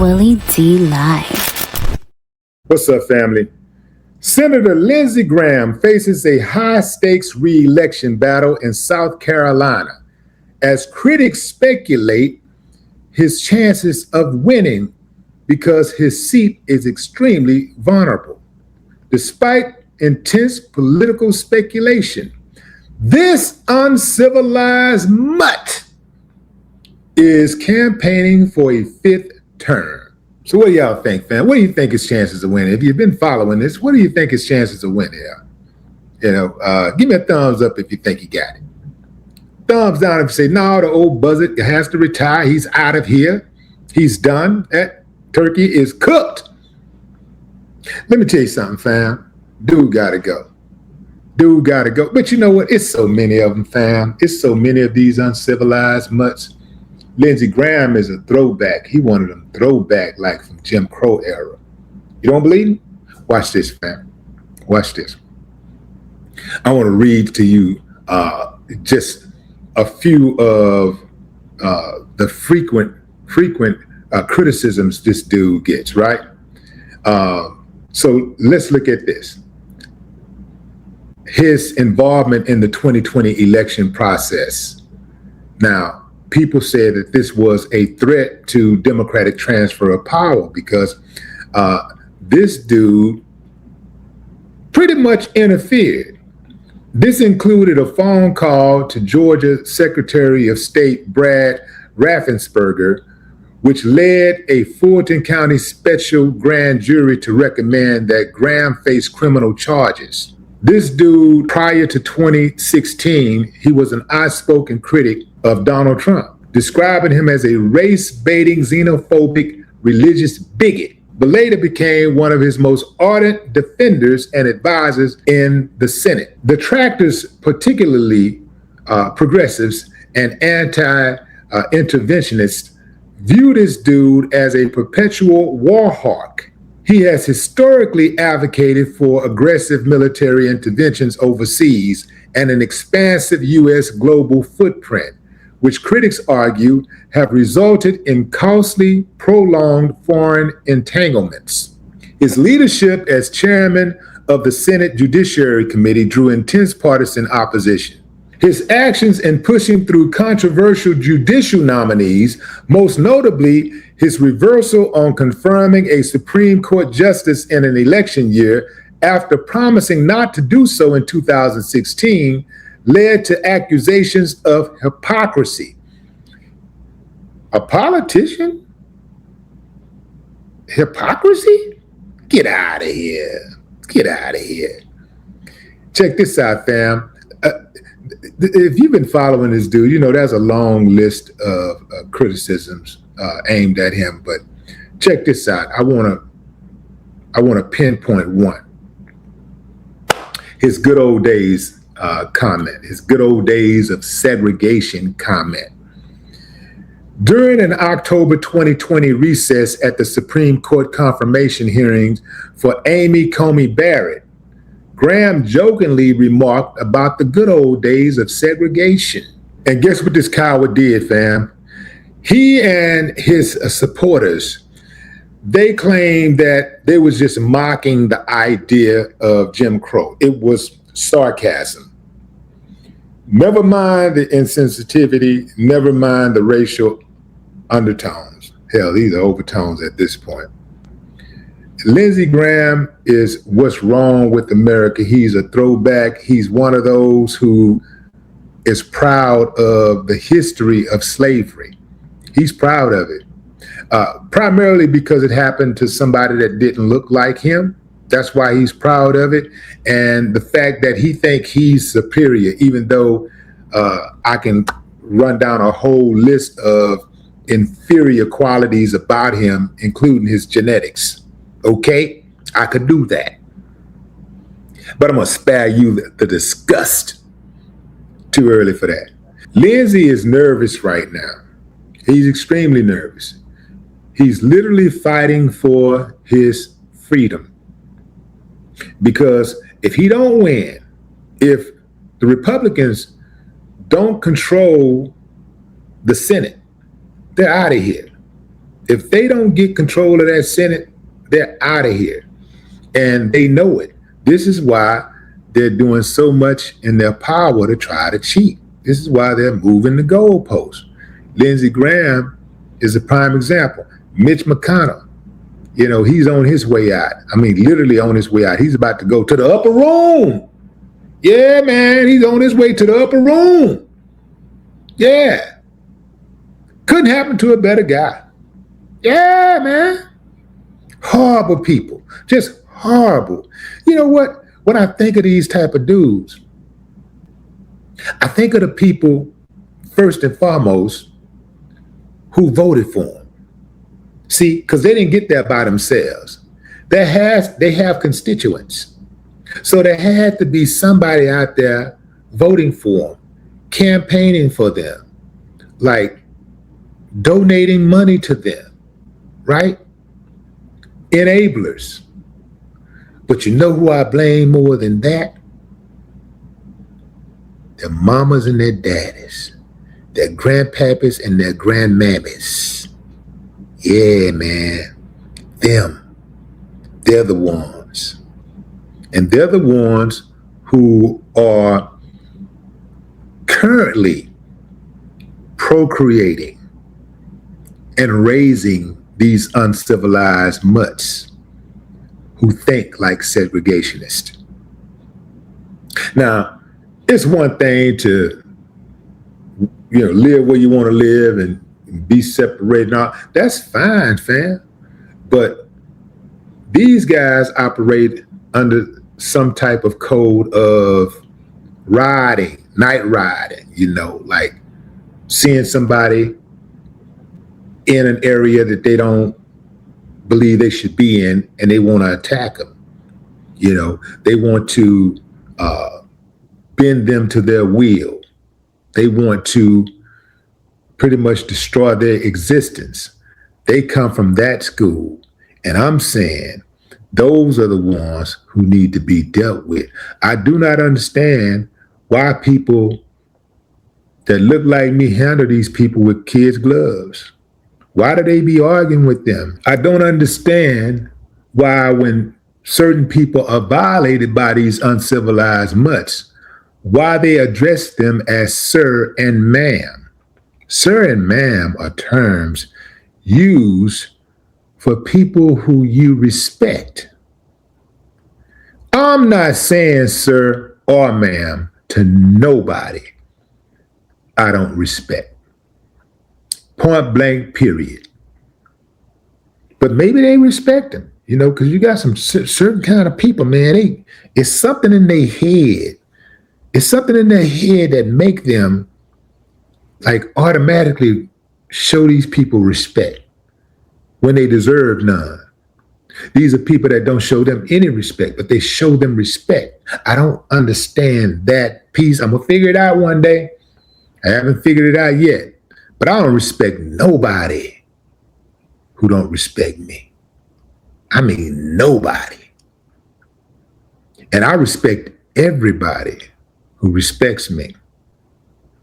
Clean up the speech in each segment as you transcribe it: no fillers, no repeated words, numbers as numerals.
Willie D Live. What's up, family? Senator Lindsey Graham faces a high-stakes re-election battle in South Carolina as critics speculate his chances of winning because his seat is extremely vulnerable. Despite intense political speculation, this uncivilized mutt is campaigning for a fifth term. So what do y'all think, fam? What do you think his chances of winning? If you've been following this, what do you think his chances of winning are? Give me a thumbs up if you think he got it. Thumbs down if you say, no, the old buzzard has to retire. He's out of here. He's done. That turkey is cooked. Let me tell you something, fam. Dude gotta go. Dude gotta go. But you know what? It's so many of them, fam. It's so many of these uncivilized mutts. Lindsey Graham is a throwback. He one of them throwback like from Jim Crow era. You don't believe me? Watch this, fam. Watch this. I want to read to you just a few of the frequent criticisms this dude gets, right? So let's look at this. His involvement in the 2020 election process. Now, people said that this was a threat to democratic transfer of power because this dude pretty much interfered. This included a phone call to Georgia Secretary of State Brad Raffensperger, which led a Fulton County special grand jury to recommend that Graham face criminal charges. This dude, prior to 2016, he was an outspoken critic of Donald Trump, describing him as a race-baiting, xenophobic, religious bigot, but later became one of his most ardent defenders and advisors in the Senate. Detractors, particularly progressives and anti-interventionists, view this dude as a perpetual war hawk. He has historically advocated for aggressive military interventions overseas and an expansive U.S. global footprint, which critics argue have resulted in costly, prolonged foreign entanglements. His leadership as chairman of the Senate Judiciary Committee drew intense partisan opposition. His actions in pushing through controversial judicial nominees, most notably his reversal on confirming a Supreme Court justice in an election year after promising not to do so in 2016, led to accusations of hypocrisy. A politician? Hypocrisy? Get out of here. Get out of here. Check this out, fam. If you've been following this dude, you know there's a long list of criticisms aimed at him, but check this out. I want to pinpoint one. His good old days comment, his good old days of segregation comment. During an October 2020 recess at the Supreme Court confirmation hearings for Amy Coney Barrett, Graham jokingly remarked about the good old days of segregation. And guess what this coward did, fam? He and his supporters, they claimed that they was just mocking the idea of Jim Crow. It was sarcasm. Never mind the insensitivity, never mind the racial undertones. Hell, these are overtones at this point. Lindsey Graham is what's wrong with America. He's a throwback. He's one of those who is proud of the history of slavery. He's proud of it, primarily because it happened to somebody that didn't look like him. That's why he's proud of it. And the fact that he thinks he's superior, even though I can run down a whole list of inferior qualities about him, including his genetics. Okay, I could do that. But I'm going to spare you the disgust. Too early for that. Lindsey is nervous right now. He's extremely nervous. He's literally fighting for his freedom. Because if he don't win, if the Republicans don't control the Senate, they're out of here. If they don't get control of that Senate, they're out of here. And they know it. This is why they're doing so much in their power to try to cheat. This is why they're moving the goalposts. Lindsey Graham is a prime example. Mitch McConnell, he's on his way out. I mean, literally on his way out. He's about to go to the upper room. Yeah, man, he's on his way to the upper room. Yeah. Couldn't happen to a better guy. Yeah, man. Horrible people. Just horrible. You know what? When I think of these type of dudes, I think of the people, first and foremost, who voted for him. See, because they didn't get there by themselves. They have constituents. So there had to be somebody out there voting for them, campaigning for them, like donating money to them, right? Enablers. But you know who I blame more than that? Their mamas and their daddies, their grandpappys and their grandmammies. Yeah, man, them. They're the ones. And they're the ones who are currently procreating and raising these uncivilized mutts who think like segregationists. Now, it's one thing to, live where you want to live and be separated and all. That's fine, fam. But these guys operate under some type of code of riding, night riding, like seeing somebody in an area that they don't believe they should be in and they want to attack them. They want to bend them to their will. They want to pretty much destroy their existence. They come from that school. And I'm saying those are the ones who need to be dealt with. I do not understand why people that look like me handle these people with kids' gloves. Why do they be arguing with them? I don't understand why when certain people are violated by these uncivilized mutts, why they address them as sir and ma'am. Sir and ma'am are terms used for people who you respect. I'm not saying sir or ma'am to nobody I don't respect. Point blank, period. But maybe they respect them, because you got some certain kind of people, man. It's something in their head. It's something in their head that make them like automatically show these people respect when they deserve none. These are people that don't show them any respect, but they show them respect. I don't understand that piece. I'm gonna figure it out one day. I haven't figured it out yet, but I don't respect nobody who don't respect me. I mean, nobody. And I respect everybody who respects me.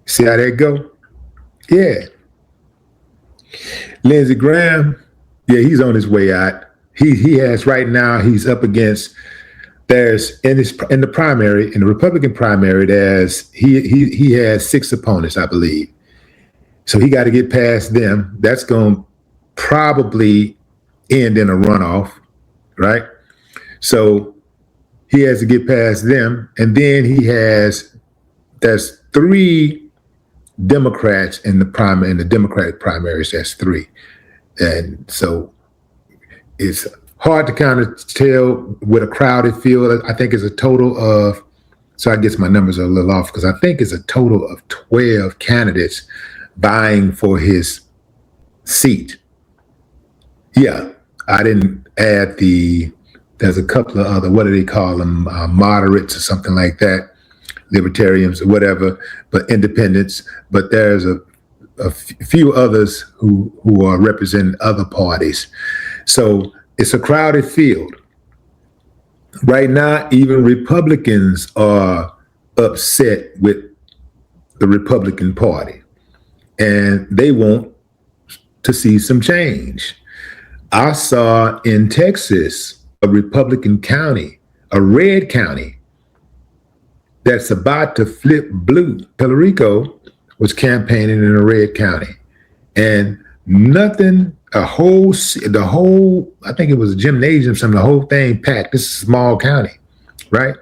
See how that go? Yeah. Lindsey Graham, yeah, he's on his way out. He has right now, he's up against, there's in the primary, in the Republican primary, he has 6 opponents, I believe. So he got to get past them. That's going to probably end in a runoff, right? So he has to get past them. And then there's 3 Democrats in the Democratic primaries. That's 3. And so it's hard to kind of tell with a crowded field. I think it's a total of, so I guess my numbers are a little off, because I think it's a total of 12 candidates vying for his seat. Yeah, I didn't add there's a couple of other, what do they call them, moderates or something like that, libertarians or whatever, but independents. But there's a few others who are representing other parties. So it's a crowded field. Right now, even Republicans are upset with the Republican Party, and they want to see some change. I saw in Texas a Republican county, a red county, that's about to flip blue. Pellerico was campaigning in a red county, and nothing, I think it was a gymnasium, something, the whole thing packed. This is a small county, right?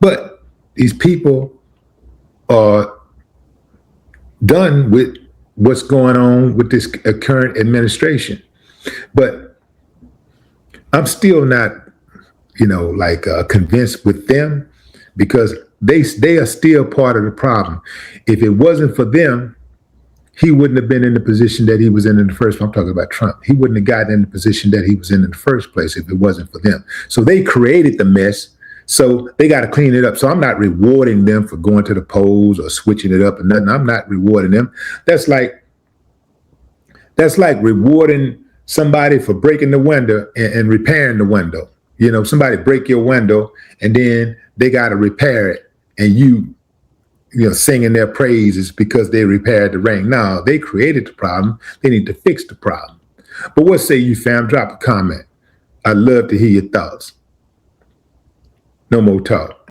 But these people are done with what's going on with this current administration. But I'm still not, convinced with them, because they are still part of the problem. If it wasn't for them, he wouldn't have been in the position that he was in the first place. I'm talking about Trump. He wouldn't have gotten in the position that he was in the first place if it wasn't for them. So they created the mess. So they got to clean it up. So I'm not rewarding them for going to the polls or switching it up or nothing. I'm not rewarding them. That's like rewarding somebody for breaking the window and repairing the window. Somebody break your window and then they got to repair it, and you singing their praises because they repaired the ring. No, they created the problem. They need to fix the problem. But what say you, fam? Drop a comment. I'd love to hear your thoughts. No more talk.